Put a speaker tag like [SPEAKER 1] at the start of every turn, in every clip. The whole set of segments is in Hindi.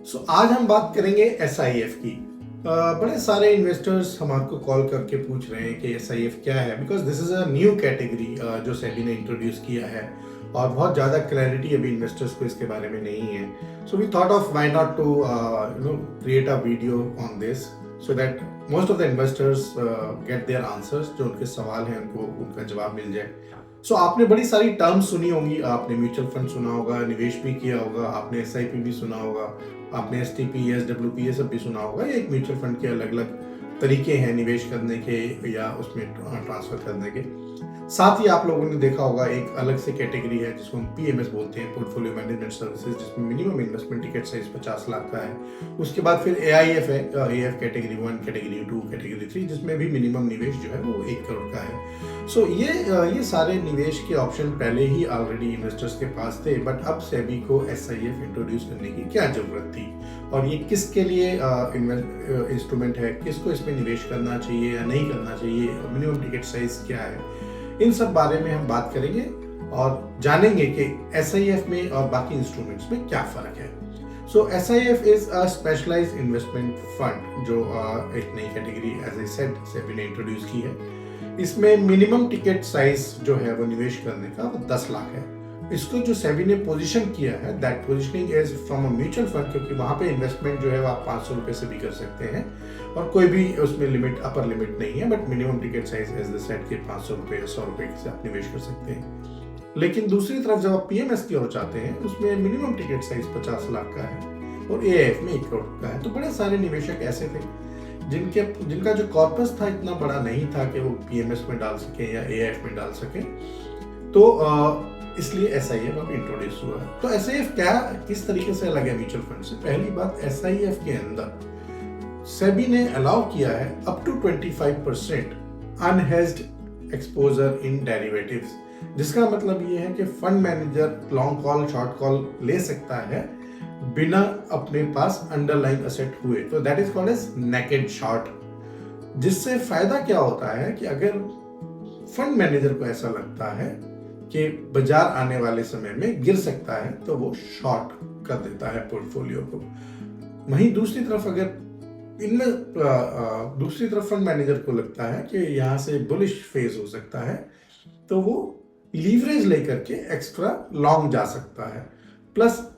[SPEAKER 1] आज हम बात करेंगे SIF की। बड़े सारे इन्वेस्टर्स हमारे को कॉल करके पूछ रहे हैं कि SIF क्या है, because this is a new category जो सेबी ने इंट्रोड्यूस किया है और बहुत ज़्यादा क्लैरिटी अभी इन्वेस्टर्स को इसके बारे में नहीं है। So we thought of why not to create a video on this so that most of the investors get their answers, जो उनके सवाल हैं उनको उनका जवाब मिल जाए। आपने बड़ी सारी टर्म्स सुनी होंगी, आपने म्यूचुअल फंड सुना होगा, निवेश भी किया होगा, आपने SIP भी सुना होगा, आपने STP, SWP ये सब भी सुना होगा। ये एक म्यूचुअल फंड के अलग अलग तरीके हैं निवेश करने के या उसमें ट्रांसफर करने के। साथ ही आप लोगों ने देखा होगा एक अलग से कैटेगरी है जिसको हम PMS बोलते हैं, पोर्टफोलियो मैनेजमेंट सर्विसेज, जिसमें minimum investment ticket size 50 lakh का है। उसके बाद फिर AIF है, AF कैटेगरी 1, कैटेगरी 2, कैटेगरी 3, जिसमें भी मिनिमम निवेश जो है वो 1 करोड़ का है। ये सारे निवेश के ऑप्शन पहले ही ऑलरेडी इन्वेस्टर्स के पास थे, बट अब सेबी को SIF इंट्रोड्यूस करने की क्या जरूरत थी और ये किसके लिए इंस्ट्रूमेंट है, किसको इसमें निवेश करना चाहिए या नहीं करना चाहिए, मिनिमम टिकट साइज क्या है, इन सब बारे में हम बात करेंगे और जानेंगे कि SIF में और बाकी इंस्ट्रूमेंट्स में क्या फर्क है। SIF is a specialised investment fund जो एक नई category as I said SEBI ने इंट्रोड्यूस की है। इसमें मिनिमम टिकट साइज जो है वो निवेश करने का वो 10 लाख है। इसको जो सेबी ने पोजीशन किया है, that positioning is from a mutual fund, क्योंकि वहां पे इन्वेस्टमेंट जो है वो आप 500 रुपए से भी कर सकते हैं और कोई भी उसमें लिमिट, अपर लिमिट नहीं है, but minimum ticket size as the set के 500 रुपए या 100 रुपए से आप निवेश कर सकते हैं। लेकिन दूसरी तरफ जब आप PMS की ओर चाहते हैं, उसमें मिनिमम टिकट साइज 50 लाख का है और AIF में 1 करोड़ का है। तो बड़े सारे निवेशक ऐसे थे जिनका जो कॉर्पस था इतना बड़ा नहीं था कि वो PMS में डाल सके या AIF में डाल सके, तो इसलिए SIF अब इंट्रोड्यूस हुआ है। तो SIF क्या, किस तरीके से अलग है म्यूचुअल फंड से? पहली बात, SIF के अंदर सेबी ने अलाउ किया है up to 25% unhedged exposure in derivatives, जिसका मतलब ये है कि fund manager long call, short call ले सकता है बिना अपने पास अंडरलाइन असेट हुए। तो that is called as naked short. जिससे फायदा क्या होता है कि अगर फंड मैनेजर को ऐसा लगता है कि बाजार आने वाले समय में गिर सकता है, तो वो शॉर्ट कर देता है पोर्टफोलियो को। वहीं दूसरी तरफ अगर दूसरी तरफ फंड मैनेजर को लगता है कि यहाँ से बुलिश फेज हो सकता है, तो वो लीवरेज लेकर के एक्स्ट्रा लॉन्ग जा सकता है। प्लस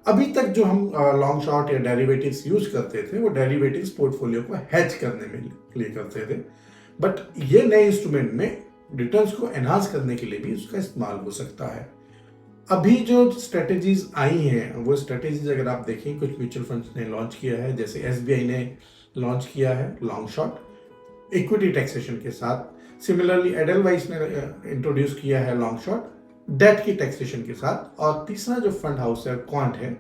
[SPEAKER 1] अभी तक जो हम लॉन्ग शॉर्ट या डेरिवेटिव्स यूज करते थे, वो डेरिवेटिव्स पोर्टफोलियो को हेज करने में लिए करते थे, बट ये नए इंस्ट्रूमेंट में रिटर्न्स को एनहांस करने के लिए भी उसका इस्तेमाल हो सकता है। अभी जो स्ट्रेटेजीज आई हैं, वो स्ट्रेटेजीज अगर आप देखें, कुछ म्यूचुअल फंड्स ने लॉन्च किया है, जैसे SBI ने लॉन्च किया है लॉन्ग शॉर्ट इक्विटी टैक्सेशन के साथ। सिमिलरली एडलवाइस ने इंट्रोड्यूस किया है लॉन्ग शॉर्ट डेट की टैक्सेशन के साथ। और तीसरा जो फंड हाउस है, क्वांट है,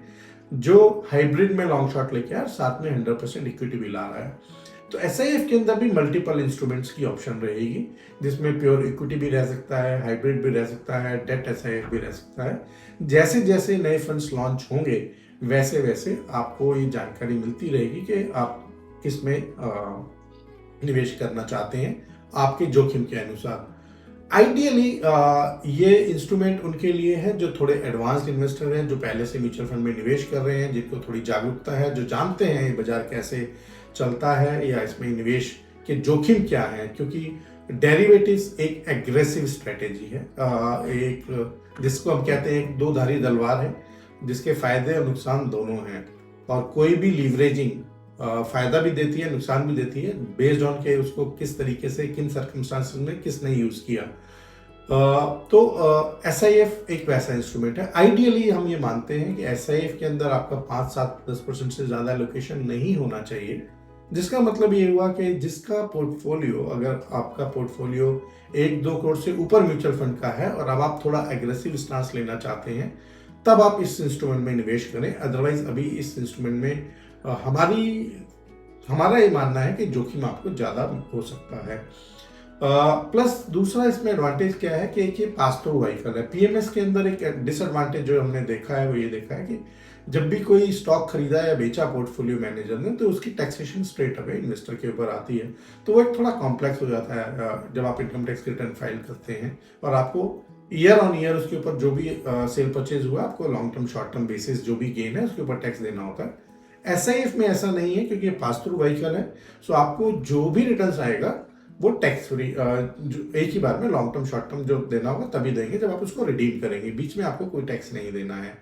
[SPEAKER 1] जो हाइब्रिड में लॉन्ग शॉर्ट लेके आया, साथ में 100% इक्विटी भी ला रहा है। तो SIF के अंदर भी मल्टीपल इंस्ट्रूमेंट्स की ऑप्शन रहेगी, जिसमें प्योर इक्विटी भी रह सकता है, हाइब्रिड भी रह सकता है, डेट SIF भी रह सकता है। जैसे जैसे नए फंड्स लॉन्च होंगे, वैसे वैसे आपको ये जानकारी मिलती रहेगी कि आप किस में निवेश करना चाहते हैं, आपके जोखिम के अनुसार। आइडियली ये इंस्ट्रूमेंट उनके लिए है जो थोड़े एडवांस्ड इन्वेस्टर हैं, जो पहले से म्यूचुअल फंड में निवेश कर रहे हैं, जिनको थोड़ी जागरूकता है, जो जानते हैं ये बाजार कैसे चलता है या इसमें निवेश के जोखिम क्या है। क्योंकि डेरिवेटिव्स एक एग्रेसिव स्ट्रेटेजी है, एक जिसको हम कहते हैं एक दो धारी तलवार है, जिसके फायदे और नुकसान दोनों हैं। और कोई भी लीवरेजिंग फायदा भी देती है, नुकसान भी देती है, बेस्ड ऑन के उसको किस तरीके से, किन सर्कमस्टांसेस में किसने यूज किया। SIF एक वैसा इंस्ट्रूमेंट है। आइडियली हम ये मानते हैं कि SIF के अंदर आपका 5, 7, 10% से ज्यादा एलोकेशन नहीं होना चाहिए, जिसका मतलब ये हुआ कि जिसका पोर्टफोलियो, अगर आपका पोर्टफोलियो 1-2 करोड़ से ऊपर म्यूचुअल फंड का है और अब आप थोड़ा एग्रेसिव स्टांस लेना चाहते हैं, तब आप इस इंस्ट्रूमेंट में निवेश करें। अदरवाइज अभी इस इंस्ट्रूमेंट में हमारा ये मानना है कि जोखिम आपको ज्यादा हो सकता है। प्लस दूसरा इसमें एडवांटेज क्या है कि एक ये पास थ्रू व्हीकल है। PMS के अंदर एक डिसएडवांटेज जो हमने देखा है वो ये देखा है कि जब भी कोई स्टॉक खरीदा या बेचा पोर्टफोलियो मैनेजर ने, तो उसकी टैक्सेशन स्ट्रेट अवे इन्वेस्टर के ऊपर आती है। तो वो एक थोड़ा कॉम्प्लेक्स हो जाता है जब आप इनकम टैक्स रिटर्न फाइल करते हैं, और आपको ईयर ऑन ईयर उसके ऊपर जो भी सेल परचेज हुआ, आपको long term short term basis जो भी गेन है उसके ऊपर टैक्स देना होता है। SIF में ऐसा नहीं है क्योंकि ये पास थ्रू व्हीकल है। सो आपको जो भी रिटर्न आएगा वो टैक्स फ्री, एक ही बार में लॉन्ग टर्म शॉर्ट टर्म जो देना होगा तभी देंगे जब आप उसको रिडीम करेंगे, बीच में आपको कोई टैक्स नहीं देना है।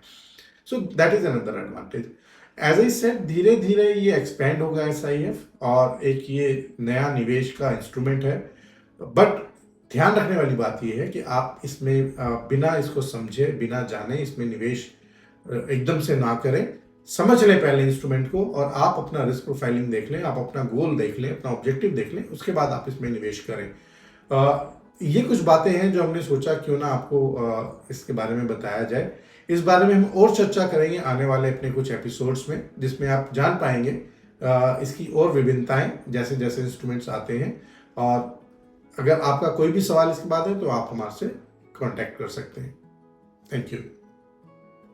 [SPEAKER 1] So that is another advantage. As I said, धीरे धीरे ये एक्सपेंड होगा SIF, और एक ये नया निवेश का इंस्ट्रूमेंट है। बट ध्यान रखने वाली बात ये है कि आप इसमें बिना इसको समझे, बिना जाने इसमें निवेश एकदम से ना करें। समझ लें पहले इंस्ट्रूमेंट को, और आप अपना रिस्क प्रोफाइलिंग देख लें, आप अपना गोल देख लें, अपना ऑब्जेक्टिव देख लें, उसके बाद आप इसमें निवेश करें। ये कुछ बातें हैं जो हमने सोचा क्यों ना आपको इसके बारे में बताया जाए। इस बारे में हम और चर्चा करेंगे आने वाले अपने कुछ एपिसोड्स में, जिसमें आप जान पाएंगे इसकी और विभिन्नताएं जैसे जैसे इंस्ट्रूमेंट्स आते हैं। और अगर आपका कोई भी सवाल इसके बाद है तो आप हमारे से कांटेक्ट कर सकते हैं। Thank you.